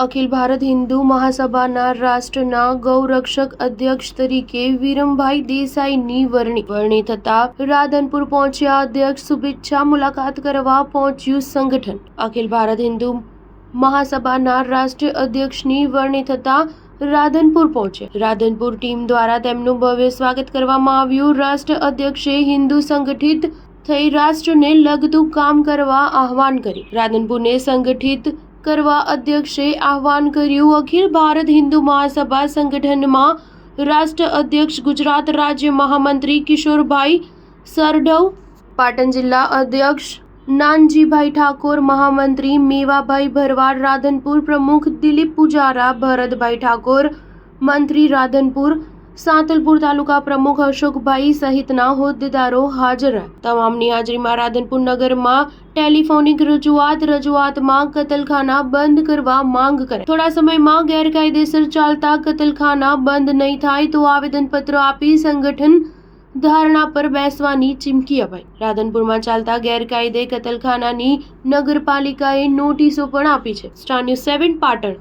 અખિલ ભારત હિન્દુ મહાસભાના રાષ્ટ્રના ગૌરક્ષક અધ્યક્ષ તરીકે વિરમભાઈ દેસાઈની વરણી થતા રાધનપુર પહોંચ્યા અધ્યક્ષ શુભેચ્છા મુલાકાત કરવા પહોંચ્યું સંગઠન। અખિલ ભારત હિન્દુ મહાસભાના રાષ્ટ્રીય અધ્યક્ષની વરણી થતા રાધનપુર પહોંચ્યા। રાધનપુર ટીમ દ્વારા તેમનું ભવ્ય સ્વાગત કરવામાં આવ્યું। રાષ્ટ્ર અધ્યક્ષે હિન્દુ સંગઠિત થઈ રાષ્ટ્રને લગતું કામ કરવા આહવાન કર્યું। રાધનપુરને સંગઠિત કરવા અધ્યક્ષે આહવાન કર્યું। અખિલ ભારત હિન્દુ મહાસભા સંગઠનમાં રાષ્ટ્ર અધ્યક્ષ ગુજરાત રાજ્ય મહામંત્રી કિશોરભાઈ સરડવ, પાટણ જિલ્લા અધ્યક્ષ નાનજીભાઈ ઠાકોર, મહામંત્રી મેવાભાઈ ભરવાડ, રાધનપુર પ્રમુખ દિલીપ પૂજારા, ભરતભાઈ ઠાકોર, મંત્રી રાધનપુર, સાંતલપુર તાલુકા પ્રમુખ અશોકભાઈ સહિતના હોદ્દેદારો હાજર રહ્યા। તમામની હાજરીમાં રાધનપુર નગરમાં ટેલિફોનિક રજૂઆતમાં કતલખાના બંધ કરવા માંગ કરાઈ। થોડા સમયમાં ગેરકાયદેસર ચાલતા કતલખાના બંધ નહીં થાય તો આવેદનપત્ર આપી સંગઠન ધારણા પર બેસવાની ચીમકી અપાઈ। રાધનપુરમાં ચાલતા ગેરકાયદે કતલખાનાની નગરપાલિકાએ નોટિસો પણ આપી છે। Star news 7 Patan.